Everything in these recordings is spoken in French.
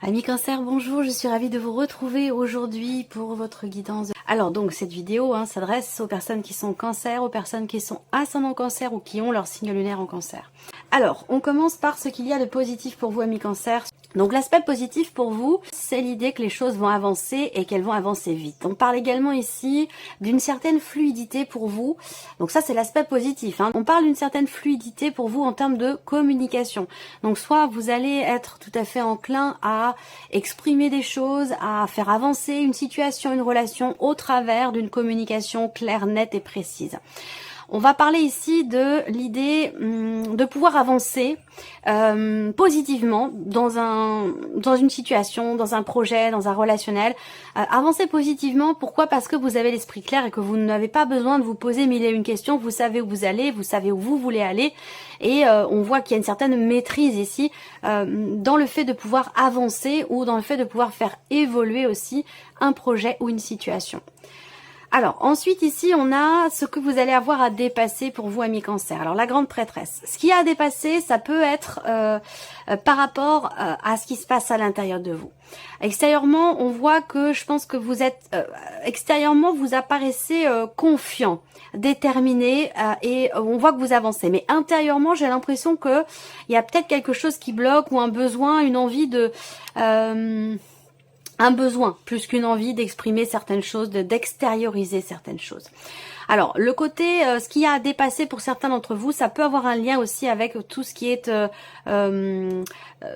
Amis Cancer, bonjour, je suis ravie de vous retrouver aujourd'hui pour votre guidance. Alors donc cette vidéo s'adresse aux personnes qui sont Cancer, aux personnes qui sont ascendant Cancer ou qui ont leur signe lunaire en Cancer. Alors, on commence par ce qu'il y a de positif pour vous, amis Cancer. Donc l'aspect positif pour vous, c'est l'idée que les choses vont avancer et qu'elles vont avancer vite. On parle également ici d'une certaine fluidité pour vous. Donc ça, c'est l'aspect positif. On parle d'une certaine fluidité pour vous en termes de communication. Donc soit vous allez être tout à fait enclin à exprimer des choses, à faire avancer une situation, une relation au travers d'une communication claire, nette et précise. On va parler ici de l'idée de pouvoir avancer positivement dans une situation, dans un projet, dans un relationnel. Avancer positivement, pourquoi? Parce que vous avez l'esprit clair et que vous n'avez pas besoin de vous poser mille et une questions. Vous savez où vous allez, vous savez où vous voulez aller. Et on voit qu'il y a une certaine maîtrise ici dans le fait de pouvoir avancer ou dans le fait de pouvoir faire évoluer aussi un projet ou une situation. Alors, ensuite, ici, on a ce que vous allez avoir à dépasser pour vous, amis Cancer. Alors, la grande prêtresse. Ce qui a à dépasser, ça peut être par rapport à ce qui se passe à l'intérieur de vous. Extérieurement, on voit que je pense que vous êtes... extérieurement, vous apparaissez confiant, déterminé et on voit que vous avancez. Mais intérieurement, j'ai l'impression que il y a peut-être quelque chose qui bloque ou un besoin, une envie de... un besoin, plus qu'une envie d'exprimer certaines choses, d'extérioriser certaines choses. Alors, le côté, ce qu'il y a à dépasser pour certains d'entre vous, ça peut avoir un lien aussi avec tout ce qui est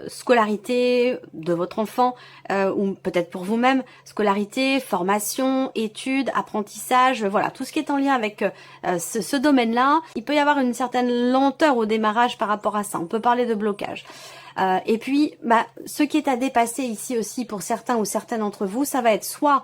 scolarité de votre enfant, ou peut-être pour vous-même, scolarité, formation, études, apprentissage, voilà, tout ce qui est en lien avec ce domaine-là. Il peut y avoir une certaine lenteur au démarrage par rapport à ça. On peut parler de blocage. Et puis, ce qui est à dépasser ici aussi pour certains ou certaines d'entre vous, ça va être soit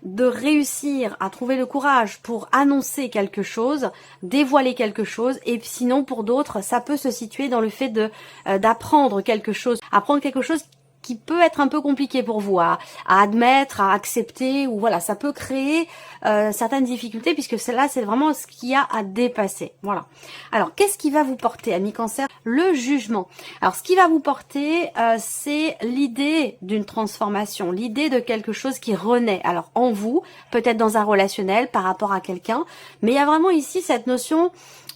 de réussir à trouver le courage pour annoncer quelque chose, dévoiler quelque chose, et sinon pour d'autres, ça peut se situer dans le fait de d'apprendre quelque chose, apprendre quelque chose qui peut être un peu compliqué pour vous à admettre, à accepter, ou voilà, ça peut créer certaines difficultés puisque cela c'est vraiment ce qu'il y a à dépasser. Voilà. Alors, qu'est-ce qui va vous porter, amis Cancer? Le jugement. Alors, ce qui va vous porter, c'est l'idée d'une transformation, l'idée de quelque chose qui renaît. Alors, en vous, peut-être dans un relationnel par rapport à quelqu'un, mais il y a vraiment ici cette notion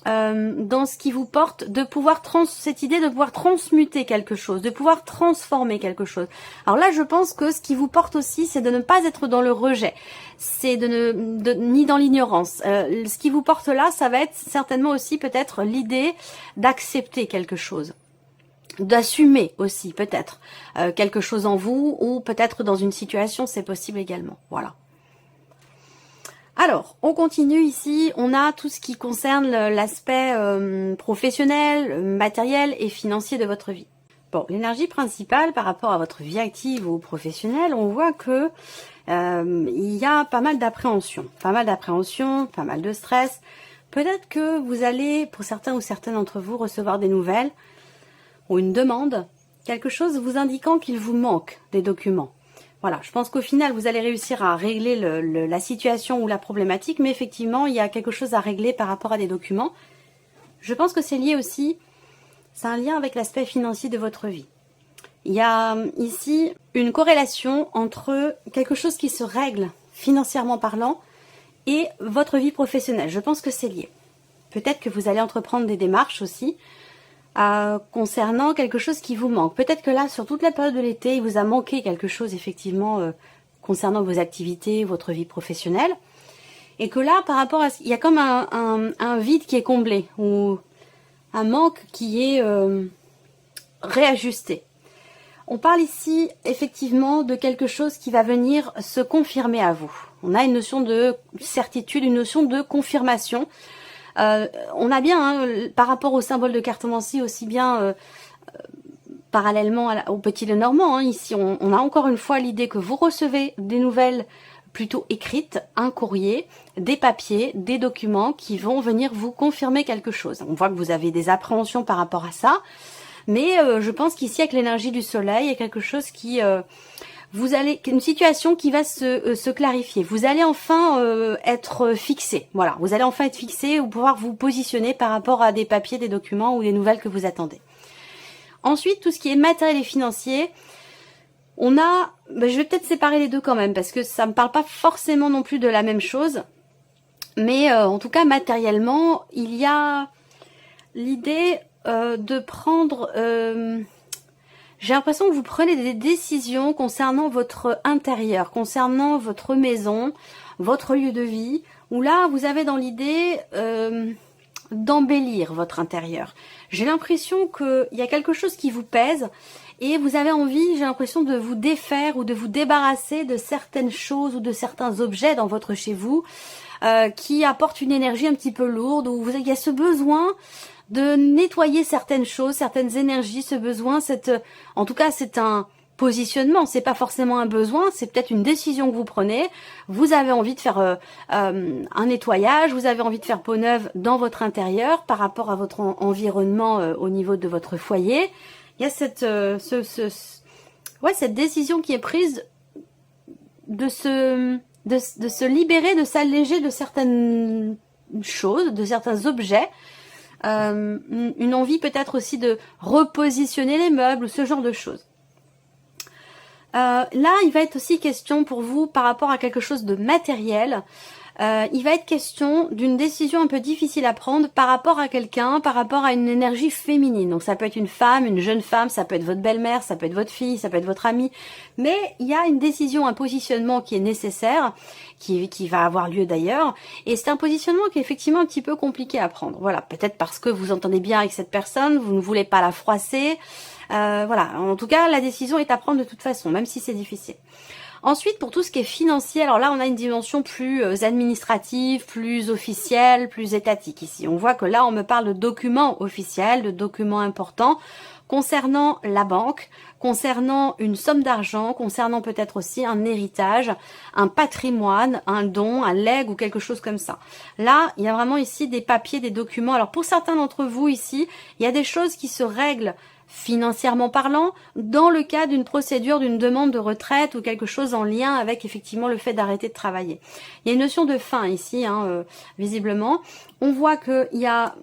dans ce qui vous porte, de pouvoir cette idée de pouvoir transmuter quelque chose, de pouvoir transformer quelque chose. Alors là, je pense que ce qui vous porte aussi, c'est de ne pas être dans le rejet, c'est ni dans l'ignorance. Ce qui vous porte là, ça va être certainement aussi peut-être l'idée d'accepter quelque chose, d'assumer aussi peut-être quelque chose en vous, ou peut-être dans une situation, c'est possible également. Voilà. Alors, on continue ici, on a tout ce qui concerne l'aspect professionnel, matériel et financier de votre vie. Bon, l'énergie principale par rapport à votre vie active ou professionnelle, on voit que il y a pas mal d'appréhension, pas mal de stress. Peut-être que vous allez, pour certains ou certaines d'entre vous, recevoir des nouvelles ou une demande, quelque chose vous indiquant qu'il vous manque des documents. Voilà, je pense qu'au final, vous allez réussir à régler la situation ou la problématique, mais effectivement, il y a quelque chose à régler par rapport à des documents. Je pense que c'est lié aussi, c'est un lien avec l'aspect financier de votre vie. Il y a ici une corrélation entre quelque chose qui se règle financièrement parlant et votre vie professionnelle. Je pense que c'est lié. Peut-être que vous allez entreprendre des démarches aussi, concernant quelque chose qui vous manque. Peut-être que là, sur toute la période de l'été, il vous a manqué quelque chose effectivement concernant vos activités, votre vie professionnelle. Et que là, par rapport à... il y a comme un vide qui est comblé, ou un manque qui est réajusté. On parle ici effectivement de quelque chose qui va venir se confirmer à vous. On a une notion de certitude, une notion de confirmation. On a bien, par rapport au symbole de cartomancie, aussi bien parallèlement au petit Lenormand, ici on a encore une fois l'idée que vous recevez des nouvelles plutôt écrites, un courrier, des papiers, des documents qui vont venir vous confirmer quelque chose. On voit que vous avez des appréhensions par rapport à ça, mais je pense qu'ici avec l'énergie du soleil, il y a quelque chose qui... une situation qui va se clarifier. Vous allez enfin être fixé. Voilà, vous allez enfin être fixé ou pouvoir vous positionner par rapport à des papiers, des documents ou des nouvelles que vous attendez. Ensuite, tout ce qui est matériel et financier, On a, ben, je vais peut-être séparer les deux quand même, parce que ça me parle pas forcément non plus de la même chose. Mais en tout cas, matériellement, il y a l'idée de prendre... j'ai l'impression que vous prenez des décisions concernant votre intérieur, concernant votre maison, votre lieu de vie, où là, vous avez dans l'idée d'embellir votre intérieur. J'ai l'impression qu'il y a quelque chose qui vous pèse et vous avez envie, j'ai l'impression, de vous défaire ou de vous débarrasser de certaines choses ou de certains objets dans votre chez vous qui apportent une énergie un petit peu lourde, où il y a ce besoin de nettoyer certaines choses, certaines énergies, ce besoin, en tout cas c'est un positionnement, c'est pas forcément un besoin, c'est peut-être une décision que vous prenez, vous avez envie de faire un nettoyage, vous avez envie de faire peau neuve dans votre intérieur par rapport à votre environnement au niveau de votre foyer. Il y a cette décision qui est prise de se libérer, de s'alléger de certaines choses, de certains objets. Une envie peut-être aussi de repositionner les meubles, ce genre de choses. Là, il va être aussi question pour vous par rapport à quelque chose de matériel. Il va être question d'une décision un peu difficile à prendre par rapport à quelqu'un, par rapport à une énergie féminine. Donc ça peut être une femme, une jeune femme, ça peut être votre belle-mère, ça peut être votre fille, ça peut être votre amie. Mais il y a une décision, un positionnement qui est nécessaire, qui va avoir lieu d'ailleurs. Et c'est un positionnement qui est effectivement un petit peu compliqué à prendre. Voilà, peut-être parce que vous entendez bien avec cette personne, vous ne voulez pas la froisser. Voilà, en tout cas, la décision est à prendre de toute façon, même si c'est difficile. Ensuite, pour tout ce qui est financier, alors là, on a une dimension plus administrative, plus officielle, plus étatique ici. On voit que là, on me parle de documents officiels, de documents importants concernant la banque, concernant une somme d'argent, concernant peut-être aussi un héritage, un patrimoine, un don, un legs ou quelque chose comme ça. Là, il y a vraiment ici des papiers, des documents. Alors pour certains d'entre vous ici, il y a des choses qui se règlent financièrement parlant, dans le cas d'une procédure, d'une demande de retraite ou quelque chose en lien avec effectivement le fait d'arrêter de travailler. Il y a une notion de fin ici, visiblement. On voit qu'il y a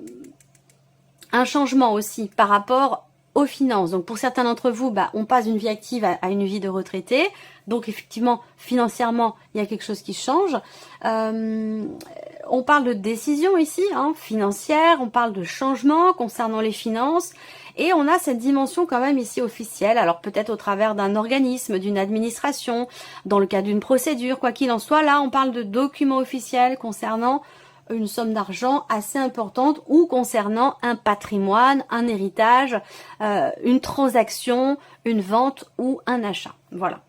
un changement aussi par rapport aux finances. Donc pour certains d'entre vous, on passe d'une vie active à une vie de retraité. Donc effectivement, financièrement, il y a quelque chose qui change. On parle de décision ici, financière, on parle de changement concernant les finances. Et on a cette dimension quand même ici officielle, alors peut-être au travers d'un organisme, d'une administration, dans le cadre d'une procédure, quoi qu'il en soit. Là, on parle de documents officiels concernant une somme d'argent assez importante ou concernant un patrimoine, un héritage, une transaction, une vente ou un achat. Voilà.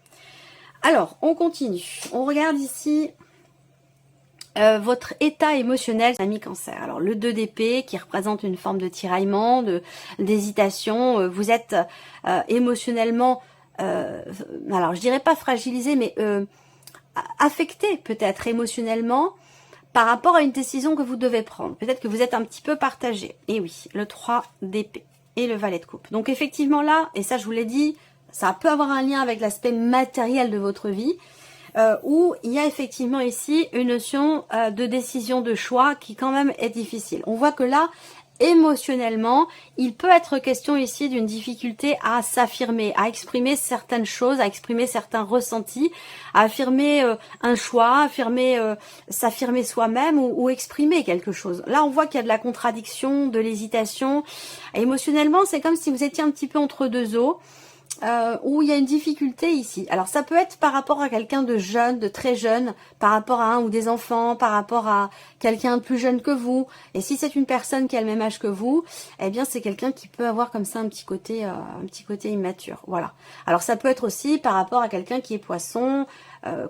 Alors, on continue. On regarde ici votre état émotionnel, ami Cancer. Alors le 2 d'épée qui représente une forme de tiraillement, d'hésitation. Vous êtes émotionnellement, alors je dirais pas fragilisé, mais affecté peut-être émotionnellement par rapport à une décision que vous devez prendre. Peut-être que vous êtes un petit peu partagé. Et oui, le 3 d'épée et le valet de coupe. Donc effectivement là, et ça je vous l'ai dit, ça peut avoir un lien avec l'aspect matériel de votre vie. Où il y a effectivement ici une notion de décision, de choix qui quand même est difficile. On voit que là, émotionnellement, il peut être question ici d'une difficulté à s'affirmer, à exprimer certaines choses, à exprimer certains ressentis, à affirmer un choix, s'affirmer soi-même ou exprimer quelque chose. Là, on voit qu'il y a de la contradiction, de l'hésitation. Émotionnellement, c'est comme si vous étiez un petit peu entre deux eaux. Où il y a une difficulté ici. Alors ça peut être par rapport à quelqu'un de jeune, de très jeune, par rapport à un ou des enfants, par rapport à quelqu'un de plus jeune que vous. Et si c'est une personne qui a le même âge que vous, eh bien c'est quelqu'un qui peut avoir comme ça un petit côté immature. Voilà. Alors ça peut être aussi par rapport à quelqu'un qui est poisson,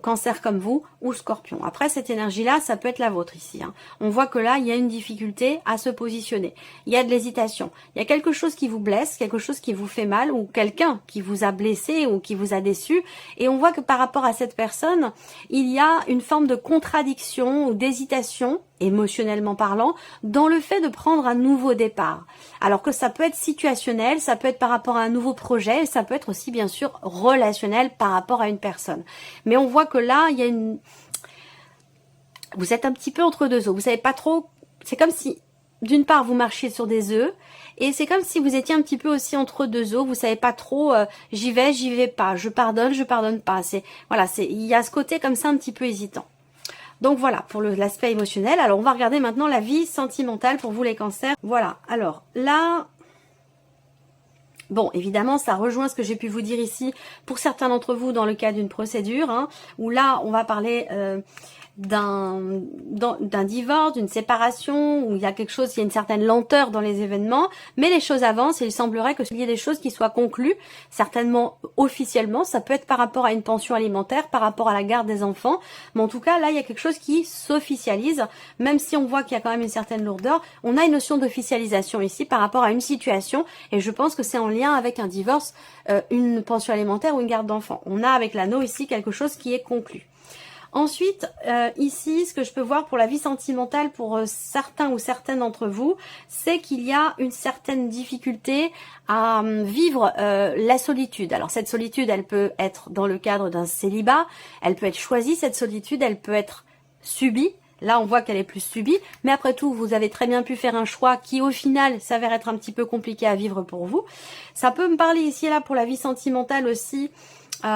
Cancer comme vous ou Scorpion. Après cette énergie-là, ça peut être la vôtre ici. On voit que là, il y a une difficulté à se positionner. Il y a de l'hésitation. Il y a quelque chose qui vous blesse, quelque chose qui vous fait mal ou quelqu'un qui vous a blessé ou qui vous a déçu. Et on voit que par rapport à cette personne, il y a une forme de contradiction ou d'hésitation, émotionnellement parlant, dans le fait de prendre un nouveau départ. Alors que ça peut être situationnel, ça peut être par rapport à un nouveau projet, et ça peut être aussi bien sûr relationnel par rapport à une personne. Mais on voit que là, il y a vous êtes un petit peu entre deux eaux. Vous savez pas trop, c'est comme si d'une part, vous marchiez sur des œufs, et c'est comme si vous étiez un petit peu aussi entre deux eaux, vous savez pas trop, j'y vais pas, je pardonne pas. Voilà, il y a ce côté comme ça un petit peu hésitant. Donc voilà, pour l'aspect émotionnel. Alors on va regarder maintenant la vie sentimentale pour vous les cancers. Voilà, alors là, bon, évidemment, ça rejoint ce que j'ai pu vous dire ici pour certains d'entre vous dans le cas d'une procédure, hein, où là, on va parler d'un divorce, d'une séparation, où il y a quelque chose, il y a une certaine lenteur dans les événements, mais les choses avancent et il semblerait qu'il y ait des choses qui soient conclues, certainement officiellement, ça peut être par rapport à une pension alimentaire, par rapport à la garde des enfants, mais en tout cas là il y a quelque chose qui s'officialise, même si on voit qu'il y a quand même une certaine lourdeur, on a une notion d'officialisation ici par rapport à une situation, et je pense que c'est en lien avec un divorce, une pension alimentaire ou une garde d'enfants. On a avec l'anneau ici quelque chose qui est conclu. Ensuite, ici, ce que je peux voir pour la vie sentimentale pour certains ou certaines d'entre vous, c'est qu'il y a une certaine difficulté à vivre la solitude. Alors cette solitude, elle peut être dans le cadre d'un célibat, elle peut être choisie, cette solitude, elle peut être subie. Là, on voit qu'elle est plus subie, mais après tout, vous avez très bien pu faire un choix qui, au final, s'avère être un petit peu compliqué à vivre pour vous. Ça peut me parler ici et là pour la vie sentimentale aussi,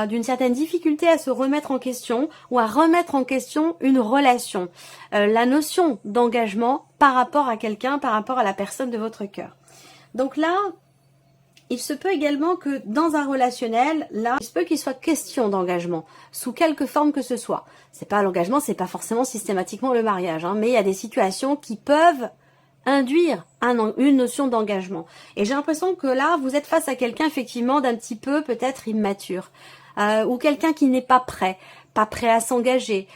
d'une certaine difficulté à se remettre en question ou à remettre en question une relation. La notion d'engagement par rapport à quelqu'un, par rapport à la personne de votre cœur. Donc là, il se peut également que dans un relationnel, là, il se peut qu'il soit question d'engagement, sous quelque forme que ce soit. C'est pas l'engagement, c'est pas forcément systématiquement le mariage, hein, mais il y a des situations qui peuvent induire une notion d'engagement. Et j'ai l'impression que là, vous êtes face à quelqu'un effectivement d'un petit peu peut-être immature, ou quelqu'un qui n'est pas prêt à s'engager,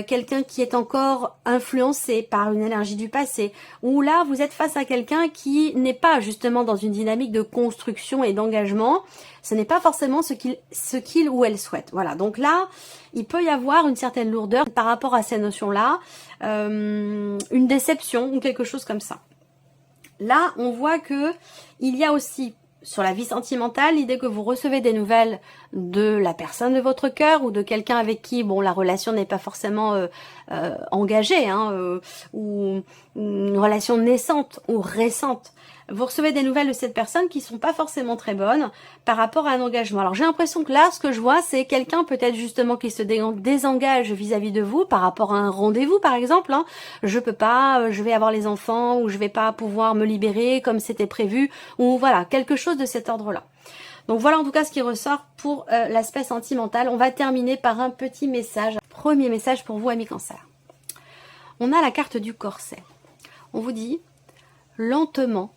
quelqu'un qui est encore influencé par une énergie du passé, ou là, vous êtes face à quelqu'un qui n'est pas justement dans une dynamique de construction et d'engagement, ce n'est pas forcément ce qu'il ou elle souhaite. Voilà, donc là, il peut y avoir une certaine lourdeur par rapport à ces notions-là, une déception ou quelque chose comme ça. Là, on voit que il y a aussi sur la vie sentimentale l'idée que vous recevez des nouvelles de la personne de votre cœur ou de quelqu'un avec qui bon la relation n'est pas forcément engagée, hein, ou une relation naissante ou récente. Vous recevez des nouvelles de cette personne qui sont pas forcément très bonnes par rapport à un engagement. Alors j'ai l'impression que là, ce que je vois, c'est quelqu'un peut-être justement qui se désengage vis-à-vis de vous par rapport à un rendez-vous par exemple. Hein. Je peux pas, je vais avoir les enfants ou je vais pas pouvoir me libérer comme c'était prévu ou voilà, quelque chose de cet ordre-là. Donc voilà en tout cas ce qui ressort pour l'aspect sentimental. On va terminer par un petit message. Premier message pour vous amis Cancer. On a la carte du corset. On vous dit lentement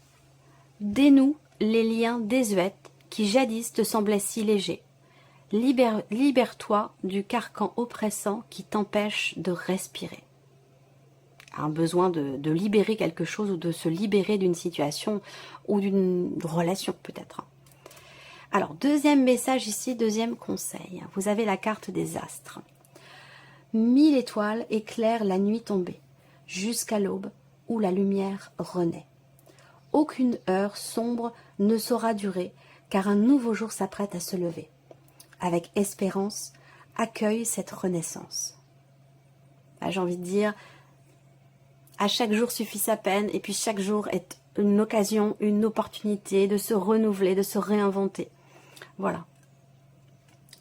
dénoue les liens désuets qui jadis te semblaient si légers. Libère-toi du carcan oppressant qui t'empêche de respirer. Un besoin de libérer quelque chose ou de se libérer d'une situation ou d'une relation peut-être. Alors, deuxième message ici, deuxième conseil. Vous avez la carte des astres. 1000 étoiles éclairent la nuit tombée, jusqu'à l'aube où la lumière renaît. Aucune heure sombre ne saura durer, car un nouveau jour s'apprête à se lever. Avec espérance, accueille cette renaissance. J'ai envie de dire, à chaque jour suffit sa peine, et puis chaque jour est une occasion, une opportunité de se renouveler, de se réinventer. Voilà.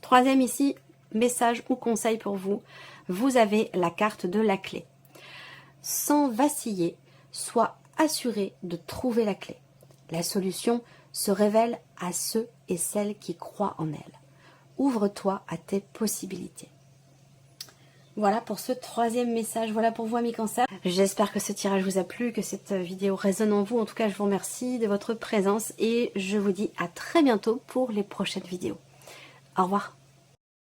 Troisième ici, message ou conseil pour vous. Vous avez la carte de la clé. Sans vaciller, sois assuré de trouver la clé. La solution se révèle à ceux et celles qui croient en elle. Ouvre-toi à tes possibilités. Voilà pour ce troisième message. Voilà pour vous amis Cancer. J'espère que ce tirage vous a plu, que cette vidéo résonne en vous. En tout cas, je vous remercie de votre présence et je vous dis à très bientôt pour les prochaines vidéos. Au revoir.